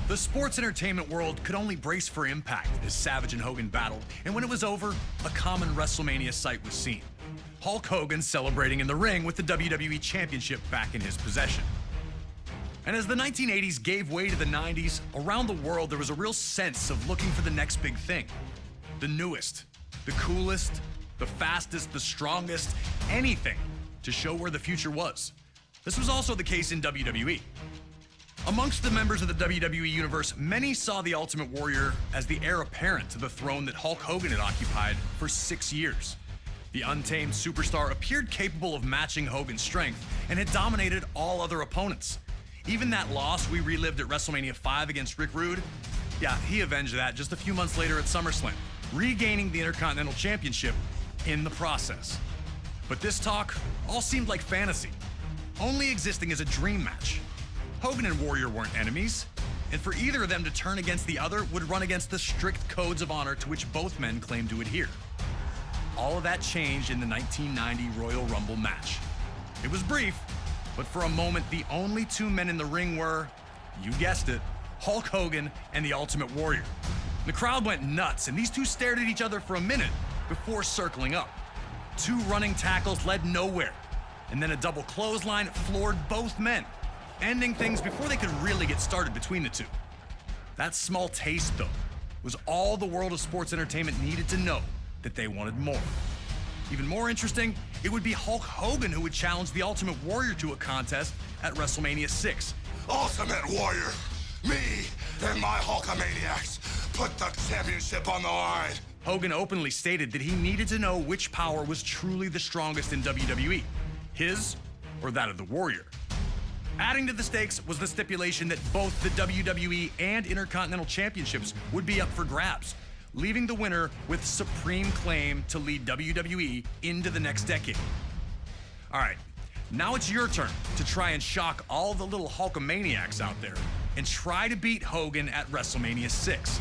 The sports entertainment world could only brace for impact as Savage and Hogan battled, and when it was over, a common WrestleMania sight was seen. Hulk Hogan celebrating in the ring with the WWE Championship back in his possession. And as the 1980s gave way to the 90s, around the world there was a real sense of looking for the next big thing. The newest, the coolest, the fastest, the strongest, anything to show where the future was. This was also the case in WWE. Amongst the members of the WWE Universe, many saw the Ultimate Warrior as the heir apparent to the throne that Hulk Hogan had occupied for 6 years. The untamed superstar appeared capable of matching Hogan's strength and had dominated all other opponents. Even that loss we relived at WrestleMania 5 against Rick Rude, yeah, he avenged that just a few months later at SummerSlam, regaining the Intercontinental Championship in the process. But this talk all seemed like fantasy, only existing as a dream match. Hogan and Warrior weren't enemies, and for either of them to turn against the other would run against the strict codes of honor to which both men claimed to adhere. All of that changed in the 1990 Royal Rumble match. It was brief, but for a moment, the only two men in the ring were, you guessed it, Hulk Hogan and the Ultimate Warrior. The crowd went nuts, and these two stared at each other for a minute before circling up. Two running tackles led nowhere, and then a double clothesline floored both men, ending things before they could really get started between the two. That small taste, though, was all the world of sports entertainment needed to know that they wanted more. Even more interesting, it would be Hulk Hogan who would challenge the Ultimate Warrior to a contest at WrestleMania 6. Ultimate Warrior, me and my Hulkamaniacs put the championship on the line. Hogan openly stated that he needed to know which power was truly the strongest in WWE, his or that of the Warrior. Adding to the stakes was the stipulation that both the WWE and Intercontinental Championships would be up for grabs, leaving the winner with supreme claim to lead WWE into the next decade. All right, now it's your turn to try and shock all the little Hulkamaniacs out there and try to beat Hogan at WrestleMania 6.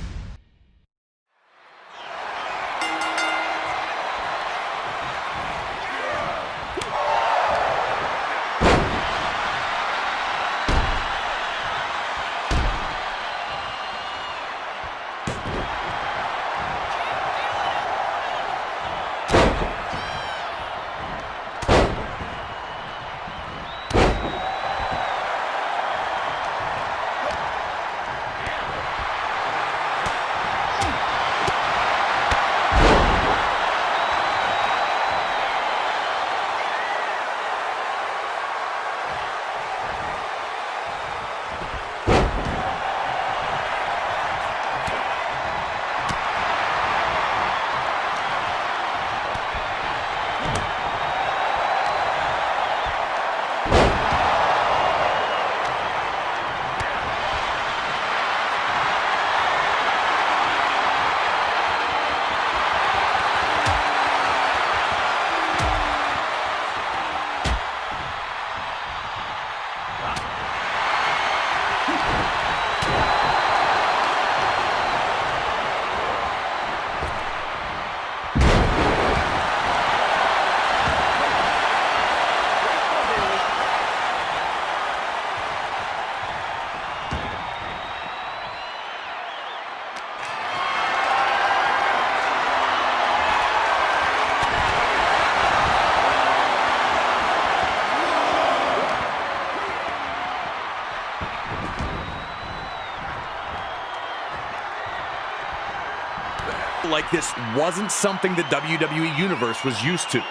Like this wasn't something the WWE Universe was used to.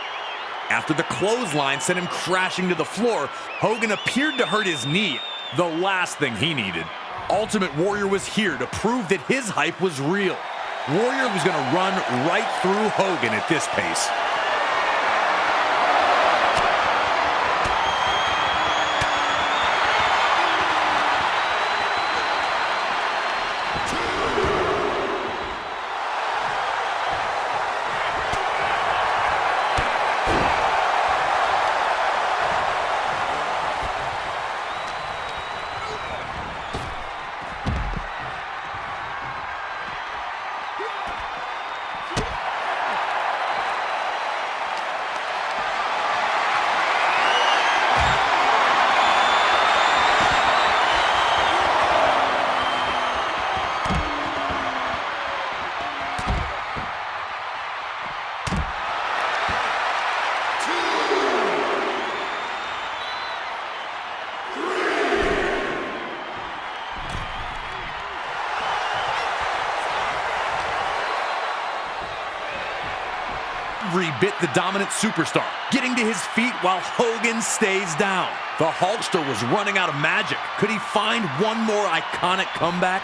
After the clothesline sent him crashing to the floor, Hogan appeared to hurt his knee, the last thing he needed. Ultimate Warrior was here to prove that his hype was real. Warrior was going to run right through Hogan at this pace. the dominant superstar, getting to his feet while Hogan stays down. The Hulkster was running out of magic. Could he find one more iconic comeback?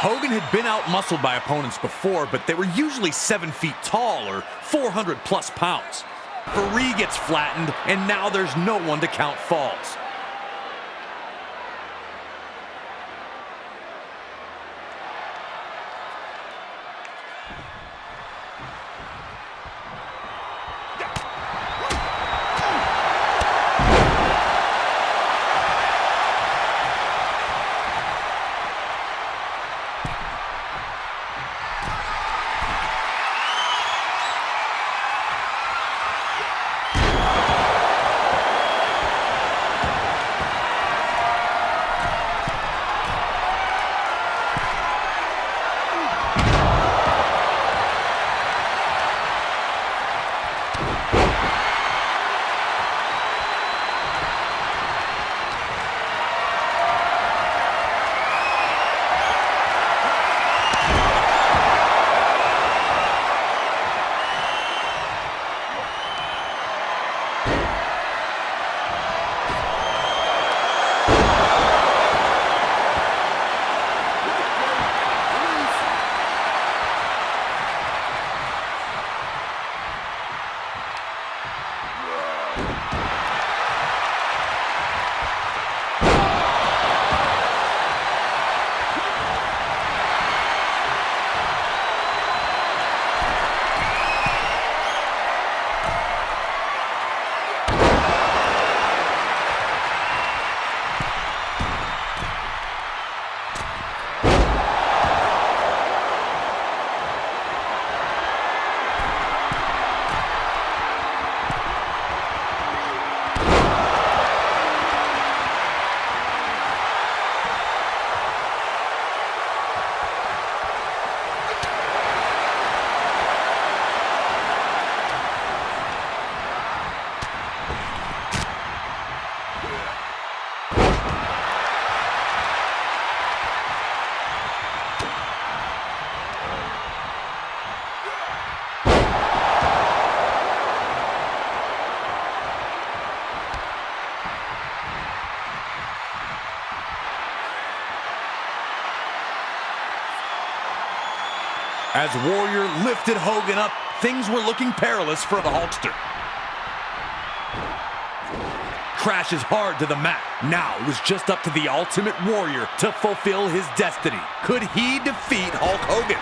Hogan had been out-muscled by opponents before, but they were usually 7 feet tall or 400-plus pounds. Fareed gets flattened, and now there's no one to count falls. As Warrior lifted Hogan up, things were looking perilous for the Hulkster. Crashes hard to the mat. Now it was just up to the Ultimate Warrior to fulfill his destiny. Could he defeat Hulk Hogan?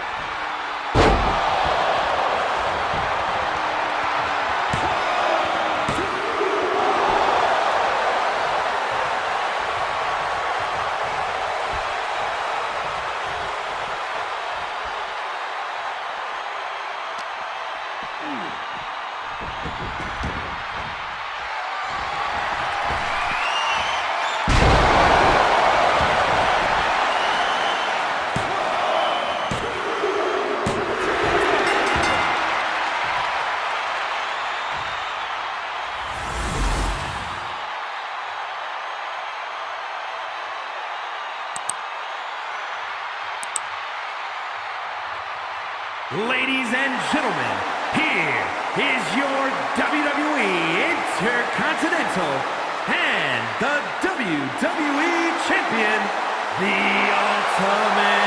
Ladies and gentlemen, here is your WWE Intercontinental and the WWE Champion, the Ultimate